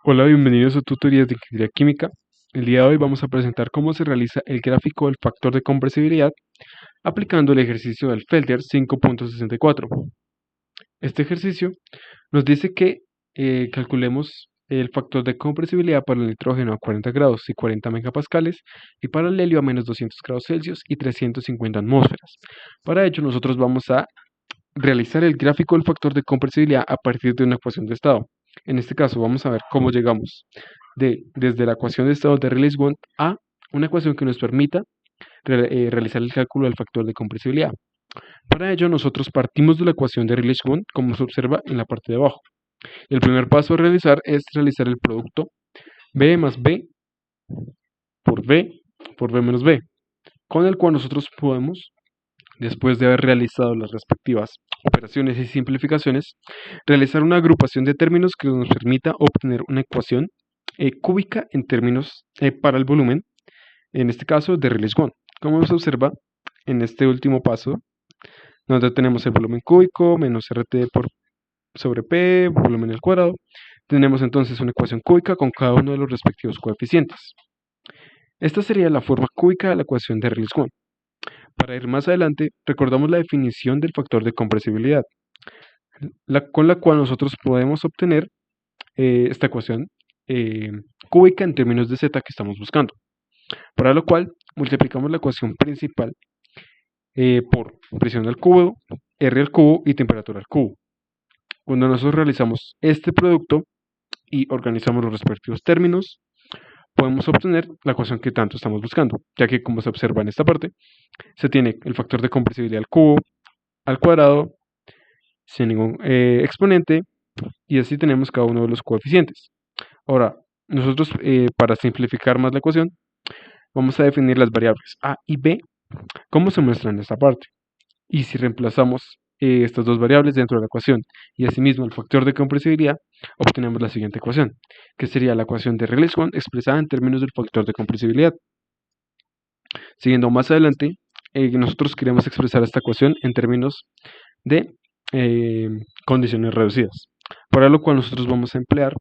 Hola, bienvenidos a tutorías de Ingeniería Química. El día de hoy vamos a presentar cómo se realiza el gráfico del factor de compresibilidad aplicando el ejercicio del Felder 5.64. Este ejercicio nos dice que calculemos el factor de compresibilidad para el nitrógeno a 40 grados y 40 megapascales y para el helio a menos 200 grados Celsius y 350 atmósferas. Para ello nosotros vamos a realizar el gráfico del factor de compresibilidad a partir de una ecuación de estado. En este caso vamos a ver cómo llegamos desde la ecuación de estado de Rayleigh-Bonds a una ecuación que nos permita realizar el cálculo del factor de compresibilidad. Para ello nosotros partimos de la ecuación de Rayleigh-Bonds como se observa en la parte de abajo. El primer paso a realizar es realizar el producto B más B por B menos B, con el cual nosotros podemos, después de haber realizado las respectivas operaciones y simplificaciones, realizar una agrupación de términos que nos permita obtener una ecuación cúbica en términos para el volumen, en este caso de Rayleigh-Bonds. Como se observa en este último paso, donde tenemos el volumen cúbico menos RT sobre P, volumen al cuadrado, tenemos entonces una ecuación cúbica con cada uno de los respectivos coeficientes. Esta sería la forma cúbica de la ecuación de Rayleigh-Bonds. Para ir más adelante, recordamos la definición del factor de compresibilidad, con la cual nosotros podemos obtener esta ecuación cúbica en términos de z que estamos buscando. Para lo cual, multiplicamos la ecuación principal por presión al cubo, R al cubo y temperatura al cubo. Cuando nosotros realizamos este producto y organizamos los respectivos términos, podemos obtener la ecuación que tanto estamos buscando, ya que como se observa en esta parte, se tiene el factor de compresibilidad al cubo, al cuadrado, sin ningún exponente, y así tenemos cada uno de los coeficientes. Ahora, nosotros para simplificar más la ecuación, vamos a definir las variables a y b, como se muestra en esta parte. Y si reemplazamos estas dos variables dentro de la ecuación y asimismo el factor de compresibilidad, obtenemos la siguiente ecuación, que sería la ecuación de Rayleigh-Bonds expresada en términos del factor de compresibilidad. Siguiendo más adelante, nosotros queremos expresar esta ecuación en términos de condiciones reducidas, para lo cual nosotros vamos a emplear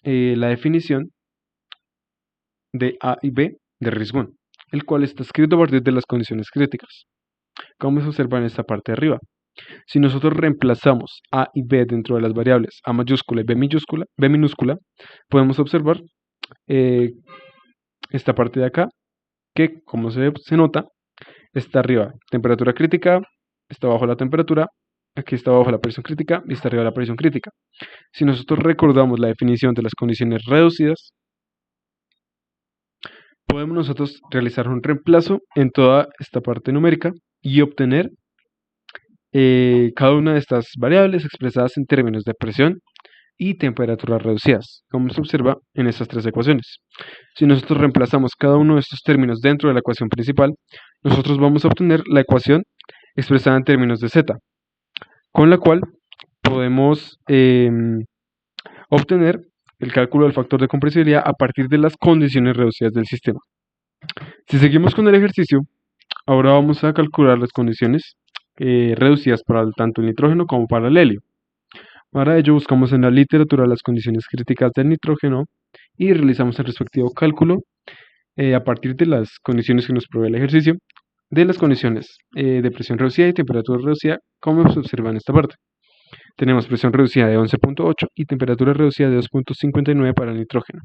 la definición de A y B de Rayleigh-Bonds, el cual está escrito a partir de las condiciones críticas, como se observa en esta parte de arriba. Si nosotros reemplazamos A y B dentro de las variables A mayúscula y B minúscula, podemos observar esta parte de acá, que como se nota, está arriba temperatura crítica, está abajo la temperatura, aquí está abajo la presión crítica y está arriba la presión crítica. Si nosotros recordamos la definición de las condiciones reducidas, podemos nosotros realizar un reemplazo en toda esta parte numérica y obtener cada una de estas variables expresadas en términos de presión y temperaturas reducidas, como se observa en estas tres ecuaciones. Si nosotros reemplazamos cada uno de estos términos dentro de la ecuación principal, nosotros vamos a obtener la ecuación expresada en términos de z, con la cual podemos obtener el cálculo del factor de compresibilidad a partir de las condiciones reducidas del sistema. Si seguimos con el ejercicio, ahora vamos a calcular las condiciones reducidas para tanto el nitrógeno como para el helio. Para ello buscamos en la literatura las condiciones críticas del nitrógeno y realizamos el respectivo cálculo a partir de las condiciones que nos provee el ejercicio, de las condiciones de presión reducida y temperatura reducida, como se observa en esta parte. Tenemos presión reducida de 11.8 y temperatura reducida de 2.59 para el nitrógeno.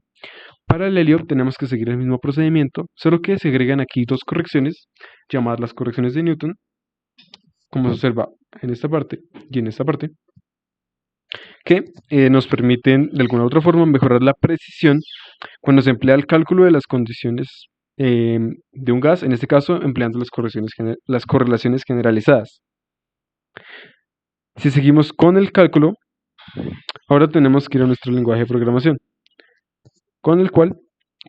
Para el helio tenemos que seguir el mismo procedimiento, solo que se agregan aquí dos correcciones, llamadas las correcciones de Newton, como se observa en esta parte y en esta parte, que nos permiten de alguna u otra forma mejorar la precisión cuando se emplea el cálculo de las condiciones de un gas, en este caso empleando las correlaciones generalizadas. Si seguimos con el cálculo, ahora tenemos que ir a nuestro lenguaje de programación, con el cual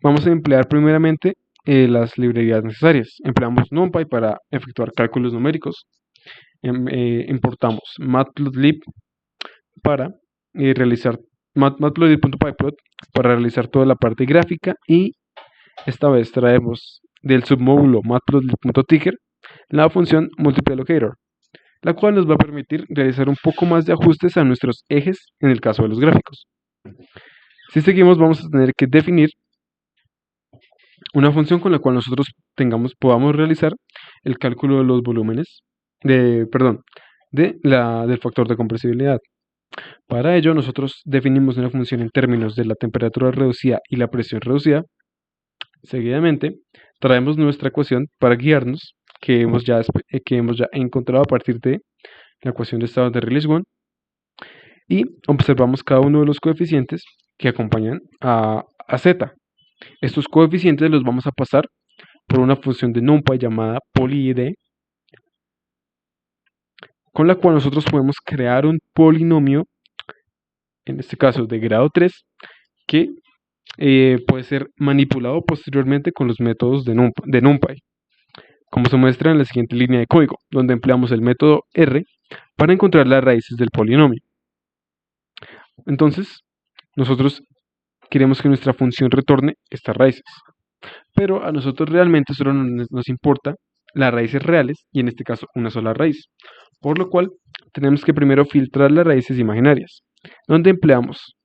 vamos a emplear primeramente las librerías necesarias. Empleamos NumPy para efectuar cálculos numéricos. Importamos Matplotlib para realizar matplotlib.pyplot para realizar toda la parte gráfica, y esta vez traemos del submódulo matplotlib.ticker la función multiplyLocator, la cual nos va a permitir realizar un poco más de ajustes a nuestros ejes en el caso de los gráficos. Si seguimos, vamos a tener que definir una función con la cual nosotros podamos realizar el cálculo de los volúmenes, perdón, del factor de compresibilidad. Para ello, nosotros definimos una función en términos de la temperatura reducida y la presión reducida. Seguidamente, traemos nuestra ecuación para guiarnos, que hemos ya encontrado a partir de la ecuación de estados de Rayleigh-One, y observamos cada uno de los coeficientes que acompañan a z. Estos coeficientes los vamos a pasar por una función de NumPy llamada polyid, con la cual nosotros podemos crear un polinomio, en este caso de grado 3, que puede ser manipulado posteriormente con los métodos de NumPy, como se muestra en la siguiente línea de código, donde empleamos el método R para encontrar las raíces del polinomio. Entonces, nosotros queremos que nuestra función retorne estas raíces, pero a nosotros realmente solo nos importa las raíces reales, y en este caso una sola raíz, por lo cual tenemos que primero filtrar las raíces imaginarias, donde empleamos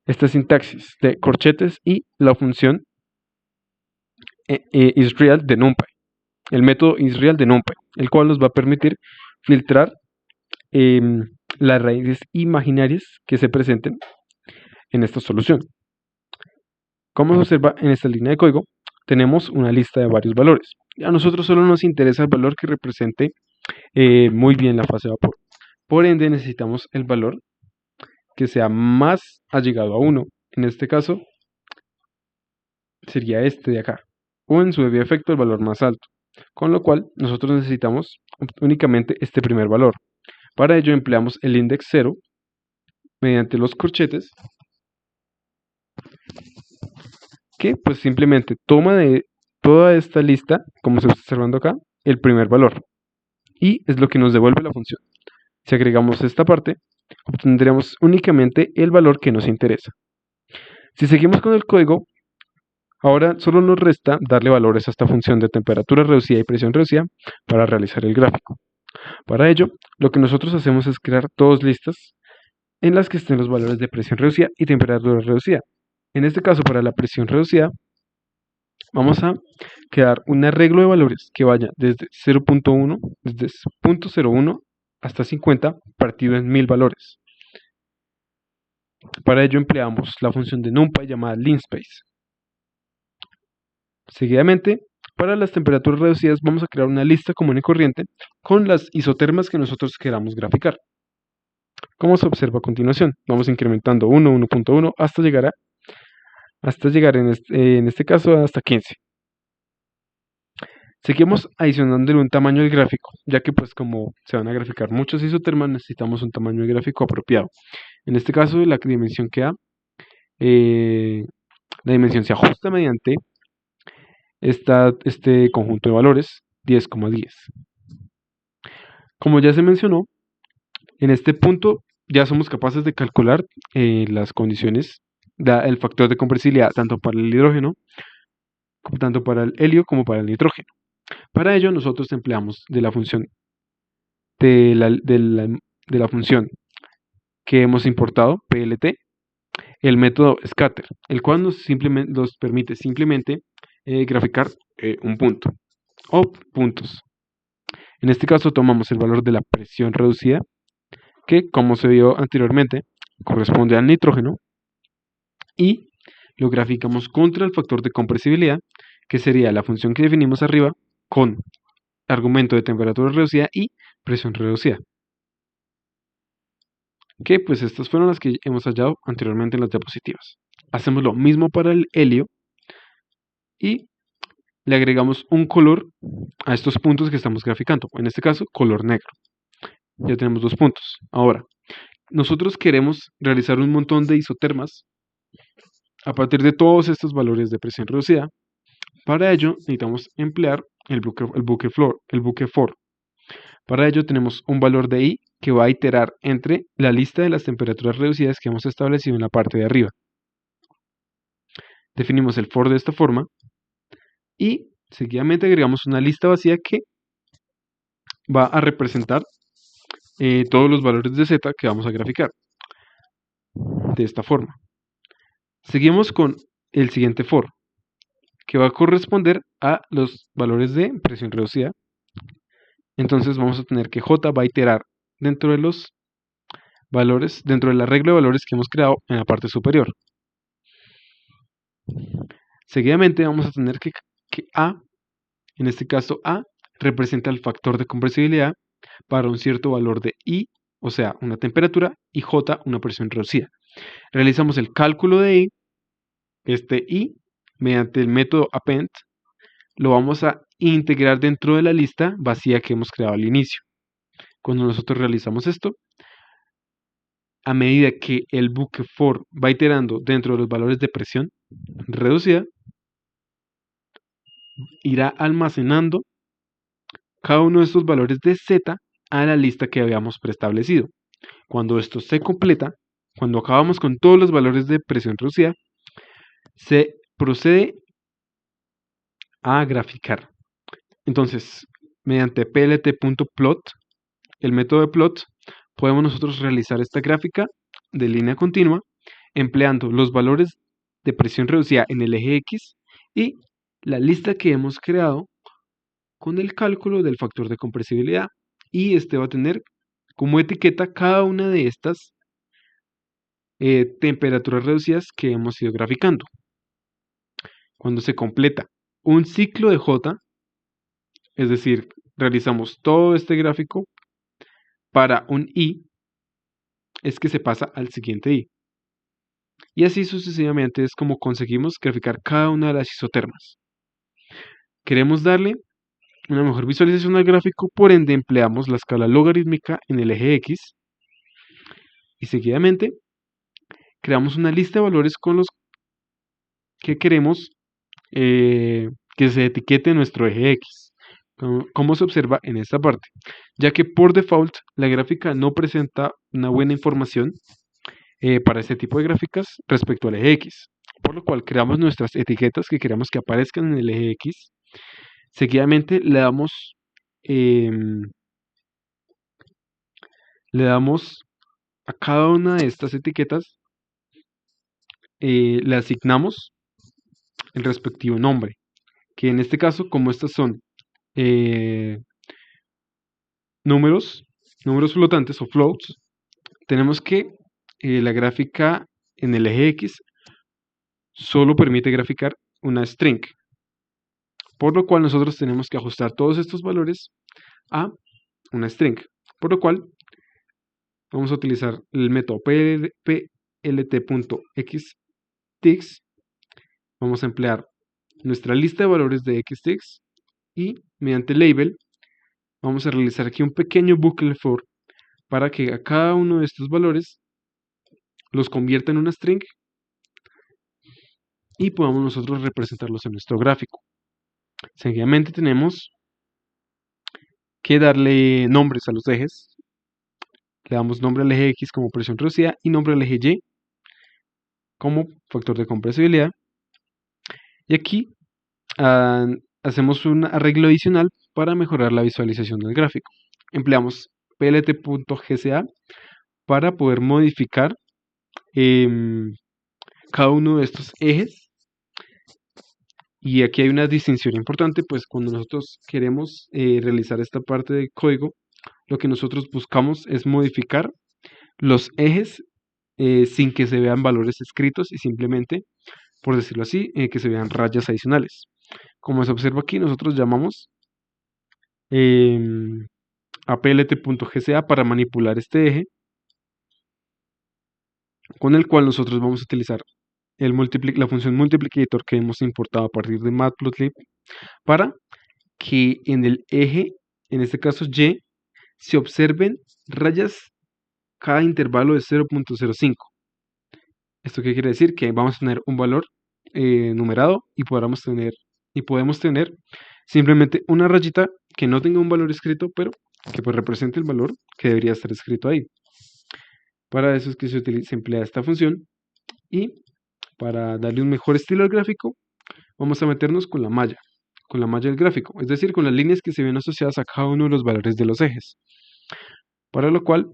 esta sintaxis de corchetes y la función isReal de NumPy, el método isReal de NumPy, el cual nos va a permitir filtrar las raíces imaginarias que se presenten en esta solución. Como se observa en esta línea de código, tenemos una lista de varios valores. A nosotros solo nos interesa el valor que represente muy bien la fase de vapor. Por ende, necesitamos el valor que sea más allegado a 1. En este caso, sería este de acá, o en su debido efecto el valor más alto. Con lo cual, nosotros necesitamos únicamente este primer valor. Para ello empleamos el index 0 mediante los corchetes, que pues simplemente toma de toda esta lista, como se está observando acá, el primer valor, y es lo que nos devuelve la función. Si agregamos esta parte, obtendremos únicamente el valor que nos interesa. Si seguimos con el código, ahora solo nos resta darle valores a esta función de temperatura reducida y presión reducida para realizar el gráfico. Para ello, lo que nosotros hacemos es crear dos listas en las que estén los valores de presión reducida y temperatura reducida. En este caso, para la presión reducida, vamos a crear un arreglo de valores que vaya desde 0.1, desde 0.01 hasta 50, partido en 1000 valores. Para ello empleamos la función de NumPy llamada linspace. Seguidamente, para las temperaturas reducidas vamos a crear una lista común y corriente con las isotermas que nosotros queramos graficar. Como se observa a continuación, vamos incrementando 1, 1.1 hasta llegar en este caso hasta 15. Seguimos adicionándole un tamaño al gráfico, ya que pues como se van a graficar muchos isotermas necesitamos un tamaño de gráfico apropiado. En este caso la dimensión la dimensión se ajusta mediante este conjunto de valores 10,10. Como ya se mencionó, en este punto ya somos capaces de calcular las condiciones, el factor de compresibilidad tanto para el hidrógeno, tanto para el helio como para el nitrógeno. Para ello nosotros empleamos de la función función que hemos importado, PLT, el método scatter, el cual nos permite simplemente graficar un punto o puntos. En este caso tomamos el valor de la presión reducida, que como se vio anteriormente, corresponde al nitrógeno, y lo graficamos contra el factor de compresibilidad, que sería la función que definimos arriba con argumento de temperatura reducida y presión reducida. Que pues estas fueron las que hemos hallado anteriormente en las diapositivas. Hacemos lo mismo para el helio y le agregamos un color a estos puntos que estamos graficando, en este caso color negro. Ya tenemos 2 puntos. Ahora, nosotros queremos realizar un montón de isotermas a partir de todos estos valores de presión reducida. Para ello necesitamos emplear el buque for. Para ello tenemos un valor de i que va a iterar entre la lista de las temperaturas reducidas que hemos establecido en la parte de arriba. Definimos el for de esta forma y seguidamente agregamos una lista vacía que va a representar todos los valores de z que vamos a graficar de esta forma. Seguimos con el siguiente for, que va a corresponder a los valores de presión reducida. Entonces vamos a tener que J va a iterar dentro de los valores, dentro del arreglo de valores que hemos creado en la parte superior. Seguidamente vamos a tener que A, en este caso A, representa el factor de compresibilidad para un cierto valor de I, o sea, una temperatura, y J, una presión reducida. Realizamos el cálculo de I, este I, mediante el método append, lo vamos a integrar dentro de la lista vacía que hemos creado al inicio. Cuando nosotros realizamos esto, a medida que el bucle for va iterando dentro de los valores de presión reducida, irá almacenando cada uno de estos valores de Z a la lista que habíamos preestablecido. Cuando esto se completa, cuando acabamos con todos los valores de presión reducida, se procede a graficar. Entonces, mediante plt.plot, el método de plot, podemos nosotros realizar esta gráfica de línea continua empleando los valores de presión reducida en el eje X y la lista que hemos creado con el cálculo del factor de compresibilidad. Y este va a tener como etiqueta cada una de estas temperaturas reducidas que hemos ido graficando. Cuando se completa un ciclo de J, es decir, realizamos todo este gráfico para un I, es que se pasa al siguiente I. Y así sucesivamente es como conseguimos graficar cada una de las isotermas. Queremos darle una mejor visualización al gráfico, por ende empleamos la escala logarítmica en el eje X y seguidamente creamos una lista de valores con los que queremos que se etiquete nuestro eje X, como se observa en esta parte, ya que por default la gráfica no presenta una buena información para este tipo de gráficas respecto al eje X, por lo cual creamos nuestras etiquetas que queremos que aparezcan en el eje X. Seguidamente le damos a cada una de estas etiquetas, le asignamos el respectivo nombre, que en este caso, como estas son números flotantes o floats, tenemos que la gráfica en el eje X solo permite graficar una string, por lo cual nosotros tenemos que ajustar todos estos valores a una string, por lo cual vamos a utilizar el método plt.xtigs, vamos a emplear nuestra lista de valores de xtigs y mediante label vamos a realizar aquí un pequeño bucle for para que a cada uno de estos valores los convierta en una string y podamos nosotros representarlos en nuestro gráfico. Seguidamente tenemos que darle nombres a los ejes. Le damos nombre al eje X como presión reducida y nombre al eje Y como factor de compresibilidad. Y aquí hacemos un arreglo adicional para mejorar la visualización del gráfico. Empleamos plt.gca para poder modificar cada uno de estos ejes. Y aquí hay una distinción importante, pues cuando nosotros queremos realizar esta parte del código, lo que nosotros buscamos es modificar los ejes sin que se vean valores escritos y simplemente, por decirlo así, que se vean rayas adicionales. Como se observa aquí, nosotros llamamos a plt.gca para manipular este eje, con el cual nosotros vamos a utilizar la función multiplicator que hemos importado a partir de matplotlib para que en el eje, en este caso Y, se observen rayas cada intervalo de 0.05. ¿Esto qué quiere decir? Que vamos a tener un valor numerado y podemos tener simplemente una rayita que no tenga un valor escrito, pero que pues represente el valor que debería estar escrito ahí. Para eso es que se emplea esta función y para darle un mejor estilo al gráfico vamos a meternos con la malla del gráfico, es decir, con las líneas que se ven asociadas a cada uno de los valores de los ejes. Para lo cual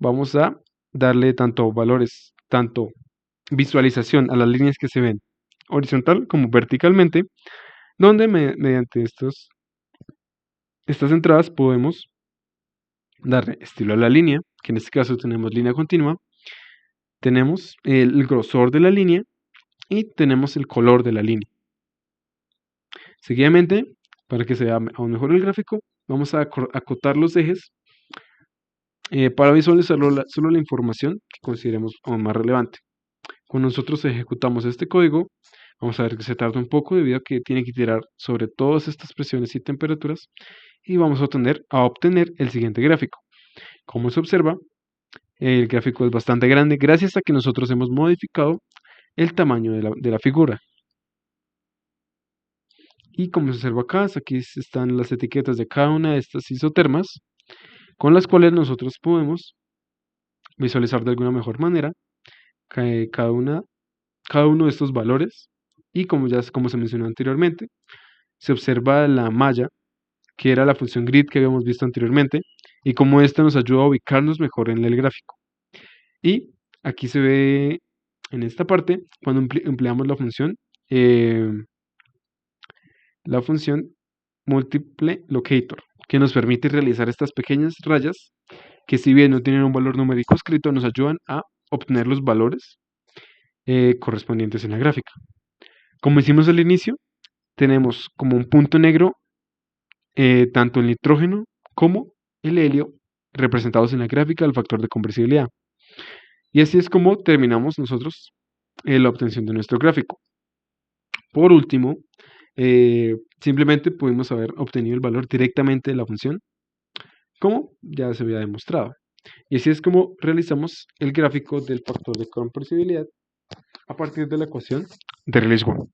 vamos a darle tanto visualización a las líneas que se ven horizontal como verticalmente, donde mediante estas entradas podemos darle estilo a la línea, que en este caso tenemos línea continua, tenemos el grosor de la línea y tenemos el color de la línea. Seguidamente, para que se vea aún mejor el gráfico, vamos a acotar los ejes para visualizar solo la información que consideremos aún más relevante. Cuando nosotros ejecutamos este código, vamos a ver que se tarda un poco debido a que tiene que iterar sobre todas estas presiones y temperaturas y vamos a obtener el siguiente gráfico. Como se observa, el gráfico es bastante grande gracias a que nosotros hemos modificado el tamaño de la figura. Y como se observa acá, aquí están las etiquetas de cada una de estas isotermas, con las cuales nosotros podemos visualizar de alguna mejor manera cada uno de estos valores. Y como se mencionó anteriormente, se observa la malla, que era la función grid que habíamos visto anteriormente, y cómo esta nos ayuda a ubicarnos mejor en el gráfico. Y aquí se ve en esta parte, cuando empleamos la función Multiple Locator, que nos permite realizar estas pequeñas rayas que, si bien no tienen un valor numérico escrito, nos ayudan a obtener los valores correspondientes en la gráfica. Como hicimos al inicio, tenemos como un punto negro tanto el nitrógeno como el helio representados en la gráfica del factor de compresibilidad. Y así es como terminamos nosotros la obtención de nuestro gráfico. Por último, simplemente pudimos haber obtenido el valor directamente de la función, como ya se había demostrado. Y así es como realizamos el gráfico del factor de compresibilidad a partir de la ecuación de Rayleigh-Walsh.